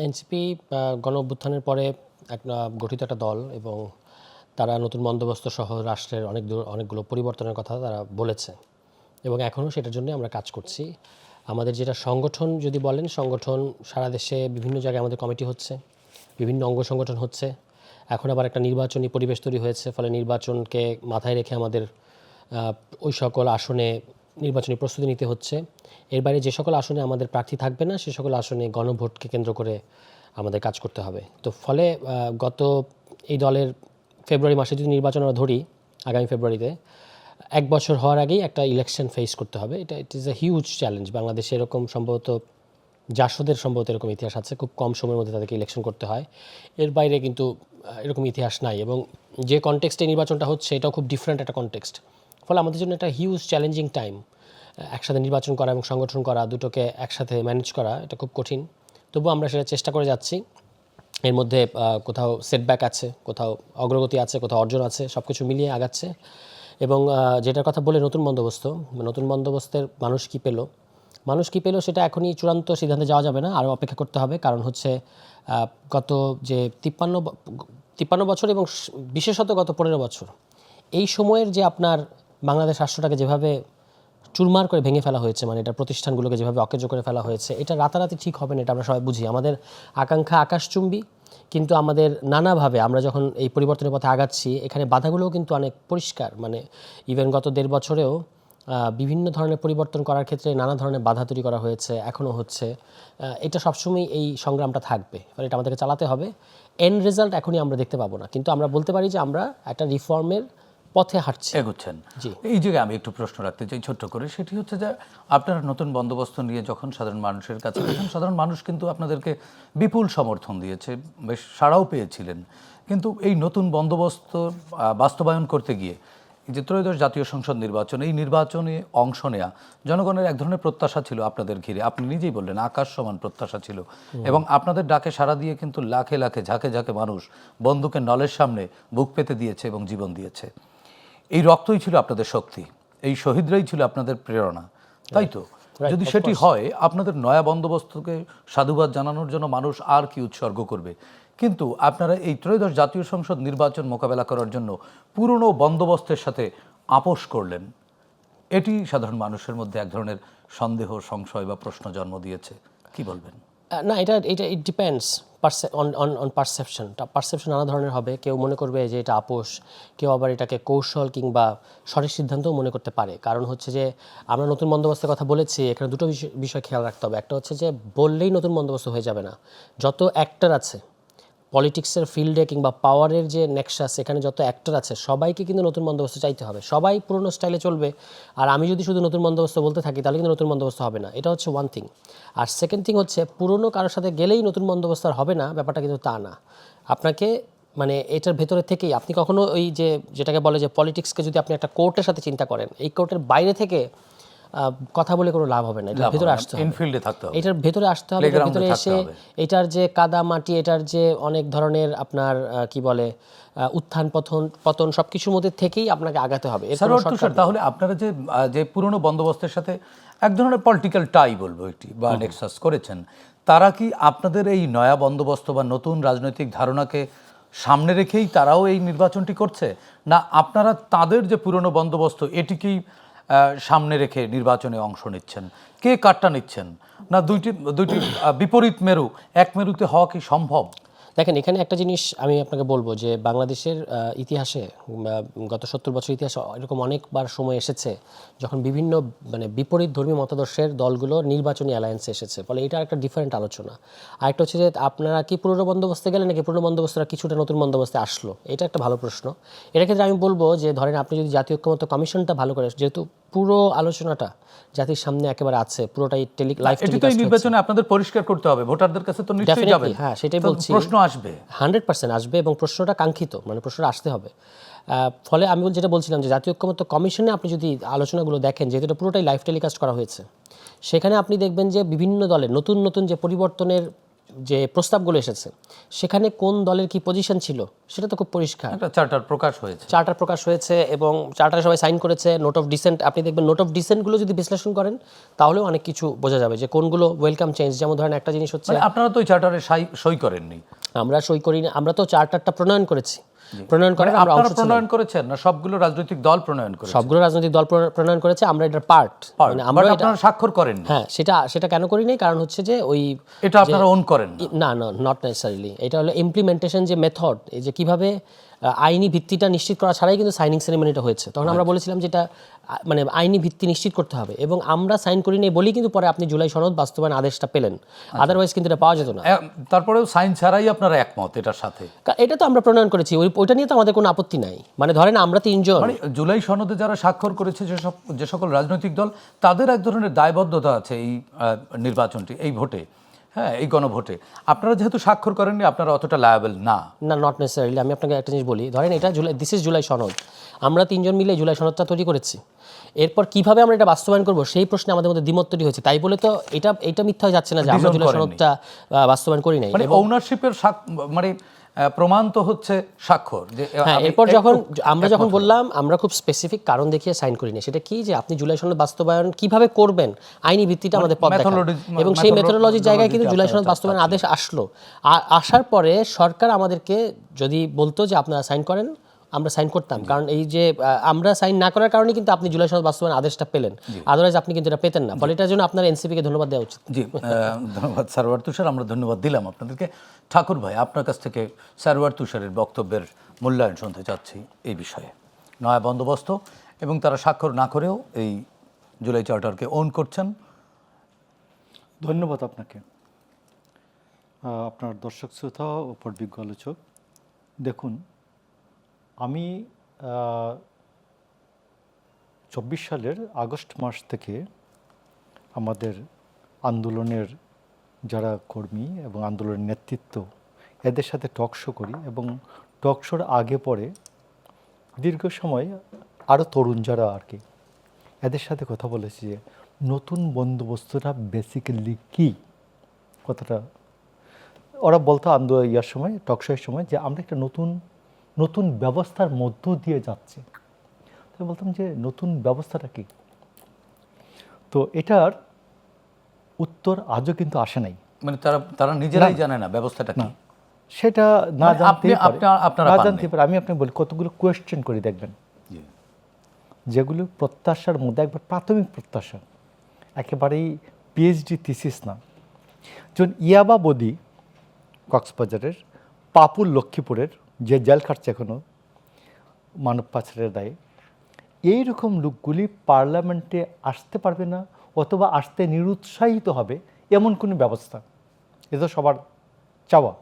NCP গণ অভ্যুত্থানের পরে গঠিত একটা দল এবং তারা নতুন বন্দোবস্ত সহ রাষ্ট্রের অনেকগুলো পরিবর্তনের কথা তারা বলেছে এবং এখনও সেটার জন্য আমরা কাজ করছি। আমাদের যেটা সংগঠন যদি বলেন, সংগঠন সারা দেশে বিভিন্ন জায়গায় আমাদের কমিটি হচ্ছে, বিভিন্ন অঙ্গ সংগঠন হচ্ছে। এখন আবার একটা নির্বাচনী পরিবেশ তৈরি হয়েছে, ফলে নির্বাচনকে মাথায় রেখে আমাদের ওই সকল আসনে নির্বাচনী প্রস্তুতি নিতে হচ্ছে। এর বাইরে যে সকল আসনে আমাদের প্রার্থী থাকবে না, সে সকল আসনে গণভোটকে কেন্দ্র করে আমাদের কাজ করতে হবে। তো ফলে গত এই দলের ফেব্রুয়ারি মাসে যদি নির্বাচন আমরা ধরি, আগামী ফেব্রুয়ারিতে 1 বছর হওয়ার আগেই একটা ইলেকশন ফেস করতে হবে। It is a huge challenge. বাংলাদেশে এরকম সম্ভবত জাসদের সম্ভবত এরকম ইতিহাস আছে, খুব কম সময়ের মধ্যে তাদেরকে ইলেকশন করতে হয়। এর বাইরে কিন্তু এরকম ইতিহাস নাই এবং যে কনটেক্সটে নির্বাচনটা হচ্ছে এটাও খুব ডিফারেন্ট একটা কনটেক্সট। ফলে আমাদের জন্য একটা হিউজ চ্যালেঞ্জিং টাইম। একসাথে নির্বাচন করা এবং সংগঠন করা, দুটোকে একসাথে ম্যানেজ করা, এটা খুব কঠিন। তবুও আমরা সেটা চেষ্টা করে যাচ্ছি। এর মধ্যে কোথাও সেটব্যাক আছে, কোথাও অগ্রগতি আছে, কোথাও অর্জন আছে, সব কিছু মিলিয়ে আগাচ্ছে। এবং যেটার কথা বলে নতুন বন্দোবস্তের মানুষ কী পেল সেটা এখনই চূড়ান্ত সিদ্ধান্তে যাওয়া যাবে না, আরও অপেক্ষা করতে হবে। কারণ হচ্ছে গত যে 53 বছর এবং বিশেষত গত 15 বছর, এই সময়ের যে আপনার বাংলাদেশ রাষ্ট্রটাকে যেভাবে চুরমার করে ভেঙে ফেলা হয়েছে, মানে এটা প্রতিষ্ঠানগুলোকে যেভাবে অকেজো করে ফেলা হয়েছে, এটা রাতারাতি ঠিক হবে না, এটা আমরা সবাই বুঝি। আমাদের আকাঙ্ক্ষা আকাশচুম্বী, কিন্তু আমাদের নানাভাবে আমরা যখন এই পরিবর্তনের পথে আগাচ্ছি, এখানে বাধাগুলোও কিন্তু অনেক পরিষ্কার। মানে ইভেন গত 1.5 বছরেও বিভিন্ন ধরনের পরিবর্তন করার ক্ষেত্রে নানা ধরনের বাধা তৈরি করা হয়েছে, এখনও হচ্ছে। এটা সবসময় এই সংগ্রামটা থাকবে, ফলে এটা আমাদেরকে চালাতে হবে। এন্ড রেজাল্ট এখনই আমরা দেখতে পাবো না, কিন্তু আমরা বলতে পারি যে আমরা একটা রিফর্মের পথে হাঁটছি, এগোচ্ছেন। এই জায়গায় আমি একটু প্রশ্ন রাখতে চাই ছোট্ট করে, সেটি হচ্ছে যে আপনারা নতুন বন্দোবস্ত নিয়ে যখন সাধারণ মানুষের কাছে গেছেন, সাধারণ মানুষ কিন্তু আপনাদেরকে বিপুল সমর্থন দিয়েছে, বেশ সাড়াও পেয়েছিলেন। কিন্তু এই নতুন বন্দোবস্ত বাস্তবায়ন করতে গিয়ে এই যে ত্রয়োদশ জাতীয় সংসদ নির্বাচন, এই নির্বাচনে অংশ নেওয়া জনগণের এক ধরনের প্রত্যাশা ছিল আপনাদের ঘিরে। আপনি নিজেই বললেন আকাশ সমান প্রত্যাশা ছিল, এবং আপনাদের ডাকে সাড়া দিয়ে কিন্তু লাখে লাখে ঝাঁকে ঝাঁকে মানুষ বন্দুকের নলের সামনে বুক পেতে দিয়েছে এবং জীবন দিয়েছে। এই রক্তই ছিল আপনাদের শক্তি, এই শহীদরাই ছিল আপনাদের প্রেরণা, তাই তো? যদি সেটি হয়, আপনাদের নয়া বন্দোবস্তকে সাধুবাদ জানানোর জন্য মানুষ আর কি উৎসর্গ করবে। কিন্তু আপনারা এই ত্রয়োদশ জাতীয় সংসদ নির্বাচন মোকাবেলা করার জন্য পুরনো বন্দোবস্তের সাথে আপোষ করলেন। এটি সাধারণ মানুষের মধ্যে এক ধরনের সন্দেহ, সংশয় বা প্রশ্ন জন্ম দিয়েছে। কি বলবেন? না, এটা it depends on perception. Perception নানা ধরনের হবে। কেউ মনে করবে যে এটা আপোষ, কেউ আবার এটাকে কৌশল কিংবা সঠিক সিদ্ধান্তও মনে করতে পারে। কারণ হচ্ছে যে আমরা নতুন বন্দোবস্তের কথা বলেছি, এখানে দুটো বিষয় খেয়াল রাখতে হবে। একটা হচ্ছে যে বললেই নতুন বন্দোবস্ত হয়ে যাবে না। যত অ্যাক্টর আছে পলিটিক্সের ফিল্ডে কিংবা পাওয়ারের যে নেক্সাস, এখানে যত অ্যাক্টর আছে সবাইকে কিন্তু নতুন বন্দোবস্ত চাইতে হবে। সবাই পুরনো স্টাইলে চলবে, আর আমি যদি শুধু নতুন বন্দোবস্ত বলতে থাকি তাহলে কিন্তু নতুন বন্দোবস্ত হবে না। এটা হচ্ছে ওয়ান থিং। আর সেকেন্ড থিং হচ্ছে পুরনো কারোর সাথে গেলেই নতুন বন্দোবস্ত আর হবে না, ব্যাপারটা কিন্তু তা না। আপনাকে মানে এটার ভেতরে থেকেই আপনি কখনো ওই যেটাকে বলে যে পলিটিক্সকে যদি আপনি একটা কোর্টের সাথে চিন্তা করেন, এই কোর্টের বাইরে থেকে কথা বলে কোনো লাভ হবে না। এটার ভেতরে আসতে হবে, ইনফিল্ডে থাকতে হবে, এটার ভেতরে আসতে হবে। ভেতরে এসে এটার যে কাদা মাটি, এটার যে অনেক ধরনের আপনার কি বলে উত্থান পতন সবকিছুর মধ্যে থেকেই আপনাকে আগাতে হবে। তাহলে আপনারা যে পুরনো বন্দোবস্তের সাথে এক ধরনের পলিটিক্যাল টাই বলবো এটি বা নেক্সাস করেছেন, তারা কি আপনাদের এই নয়া বন্দোবস্ত বা নতুন রাজনৈতিক ধারণাকে সামনে রেখেই তারাও এই নির্বাচনটি করছে, না আপনারা তাদের যে পুরনো বন্দোবস্ত এটিকেই সামনে রেখে নির্বাচনে অংশ নিচ্ছেন? কে কাটটা নিচ্ছেন? না দুইটি বিপরীত মেরু এক মেরুতে হওয়া কি সম্ভব? দেখেন, এখানে একটা জিনিস আমি আপনাকে বলবো যে বাংলাদেশের ইতিহাসে গত 70 বছর ইতিহাসে এরকম অনেকবার সময় এসেছে যখন বিভিন্ন মানে বিপরীত ধর্মী মতাদর্শের দলগুলো নির্বাচনী অ্যালায়েন্সে এসেছে। ফলে এটা একটা ডিফারেন্ট আলোচনা। আরেকটা হচ্ছে যে আপনারা কি পুরনো বন্দোবস্তে গেলেন নাকি পুরনো বন্দোবস্তরা কিছুটা নতুন বন্দোবস্তে আসলো, এটা একটা ভালো প্রশ্ন। এটার ক্ষেত্রে আমি বলবো যে ধরেন আপনি যদি জাতীয় ঐক্যমত্য কমিশনটা ভালো করে, যেহেতু পুরো আলোচনাটা জাতির সামনে একেবারে আছে, পুরোটাই লাইভ নির্বাচনে আপনাদের পরিষ্কার করতে হবে, ভোটারদের কাছে তো নিশ্চয়ই যাবে। হ্যাঁ, সেটাই বলছি, প্রশ্ন আসবে, 100% আসবে এবং প্রশ্নটা কাঙ্ক্ষিত, মানে প্রশ্নটা আসতে হবে। ফলে আমি যেটা বলছিলাম যে জাতীয় ঐক্যমত্য কমিশনে আপনি যদি আলোচনাগুলো দেখেন, যেহেতু এটা পুরোটাই লাইভ টেলিকাস্ট করা হয়েছে, সেখানে আপনি দেখবেন যে বিভিন্ন দলের নতুন নতুন যে পরিবর্তনের যে প্রস্তাবগুলো এসেছে সেখানে কোন দলের কি পজিশন ছিল সেটা তো খুব পরিষ্কার। একটা চার্টার প্রকাশ হয়েছে, চার্টার প্রকাশ হয়েছে এবং চার্টারে সবাই সাইন করেছে। নোট অফ ডিসেন্ট, আপনি দেখবেন নোট অফ ডিসেন্টগুলো যদি বিশ্লেষণ করেন তাহলেও অনেক কিছু বোঝা যাবে যে কোনগুলো ওয়েলকাম চেঞ্জ। যেমন ধরেন একটা জিনিস হচ্ছে, মানে আপনারা তো ওই চার্টারে সই করেননি। আমরা সই করি না, আমরা তো চার্টারটা প্রণয়ন করেছি। প্রণয়ন করে মানে আপনারা প্রণয়ন করেছেন না সবগুলো রাজনৈতিক দল প্রণয়ন করেছে? সবগুলো রাজনৈতিক দল প্রণয়ন করেছে, আমরা এটার পার্ট। মানে আমরা আপনারা স্বাক্ষর করেন? হ্যাঁ, সেটা কেন করি নাই, কারণ হচ্ছে যে ওই এটা আপনারা ওন করেন না, না, নট নেসেসারিলি। এটা হলো ইমপ্লিমেন্টেশন যে মেথড, এই যে কিভাবে আইনি ভিত্তিটা নিশ্চিত করা ছাড়াই কিন্তু সাইনিং সেরেমনিটা হয়েছে। তখন আমরা বলেছিলাম যে এটা মানে আইনি ভিত্তি নিশ্চিত করতে হবে, এবং আমরা সাইন করি নাই বলেই কিন্তু পরে আপনি জুলাই সনদ বাস্তবায়ন আদেশটা পেলেন, আদারওয়াইজ কিন্তু এটা পাওয়া যেত না। তারপরেও সাইন ছাড়াই আপনারা একমত এটার সাথে? এটা তো আমরা প্রণয়ন করেছি, ওইটা নিয়ে তো আমাদের কোনো আপত্তি নাই। মানে ধরেন আমরা তিনজন, মানে জুলাই সনদে যারা স্বাক্ষর করেছে যে সকল রাজনৈতিক দল, তাদের এক ধরনের দায়বদ্ধতা আছে এই নির্বাচনটি, এই ভোটে, হ্যাঁ, এই গণভোটে। আপনারা যেহেতু স্বাক্ষর করেননি, আপনারা অতটা লায়াবল না। না, নট নেসেসারিলি। আমি আপনাকে একটা জিনিস বলি, ধরেন এটা দিস ইজ জুলাই সনদ, আমরা তিনজন মিলে জুলাই সনদটা তৈরি করেছি। এরপর কিভাবে আমরা এটা বাস্তবায়ন করবো সেই প্রশ্নে আমাদের মধ্যে দ্বিমত তৈরি হয়েছে। তাই বলে তো এটা মিথ্যা হয়ে যাচ্ছে না যে আমরা জুলাই সনদটা বাস্তবায়ন করি নাই। মানে ওনারশিপের মানে প্রমাণ তো হচ্ছে স্বাক্ষর। হ্যাঁ, এরপর আমরা যখন বললাম আমরা খুব স্পেসিফিক কারণ দেখিয়ে সাইন করিনি, সেটা কি যে আপনি জুলাই সনদ বাস্তবায়ন কিভাবে করবেন আইনি ভিত্তিটা আমাদের পথ দেখান, এবং সেই মেথোডোলজির জায়গায় কিন্তু জুলাই সনদ বাস্তবায়ন আদেশ আসলো। আসার পরে সরকার আমাদেরকে যদি বলতো যে আপনারা সাইন করেন, আমরা সাইন করতাম। কারণ এই যে আমরা সাইন না করার কারণে কিন্তু আপনি জুলাই সনদ বাস্তবায়ন আদেশটা পেলেন, আদারওয়াইজ আপনি কিন্তু এটা পেতেন না। ফলে এটার জন্য আপনার এনসিপিকে ধন্যবাদ দেওয়া উচিত। জি, ধন্যবাদ সারওয়ার তুষার, আমরা ধন্যবাদ দিলাম আপনাদেরকে। ঠাকুর ভাই, আপনার কাছ থেকে সারওয়ার তুষারের বক্তব্যের মূল্যায়ন শুনতে চাচ্ছি এই বিষয়ে। নয়া বন্দোবস্ত এবং তারা স্বাক্ষর না করেও এই জুলাই চার্টারকে ওন করছেন। ধন্যবাদ আপনাকে, আপনার দর্শক শ্রোতা ও পটবিজ্ঞ আলোচক। দেখুন, আমি 24 সালের আগস্ট মাস থেকে আমাদের আন্দোলনের যারা কর্মী এবং আন্দোলনের নেতৃত্ব, এদের সাথে টক শো করি, এবং টক শোর আগে পরে দীর্ঘ সময় আরও তরুণ যারা আর কি, এদের সাথে কথা বলেছি যে নতুন বন্দোবস্তটা বেসিক্যালি কী। কথাটা ওরা বলতো ইয়ার সময়, টক শোয়ের সময়, যে আমরা একটা নতুন ব্যবস্থার মধ্য দিয়ে যাচ্ছি। তো বলতাম যে নতুন ব্যবস্থাটা কি? তো এটার উত্তর আজও কিন্তু আসে নাই। মানে তারা নিজেরাই জানে না ব্যবস্থাটা কি, সেটা না জানতেই পারে। আমি আপনাকে বলি, কতগুলো কোয়েশ্চেন করে দেখবেন যেগুলো প্রত্যাশার মধ্যে একবার প্রাথমিক প্রত্যাশা, একেবারেই পিএইচডি থিসিস না। যেমন ইয়াবা বদি কক্সবাজারের, পাপুল লক্ষ্মীপুরের, যে জেল খাটছে এখনও মানব পাচারের দায়ে, এইরকম লোকগুলি পার্লামেন্টে আসতে পারবে না, অথবা আসতে নিরুৎসাহিত হবে এমন কোনো ব্যবস্থা, এ তো সবার চাওয়া।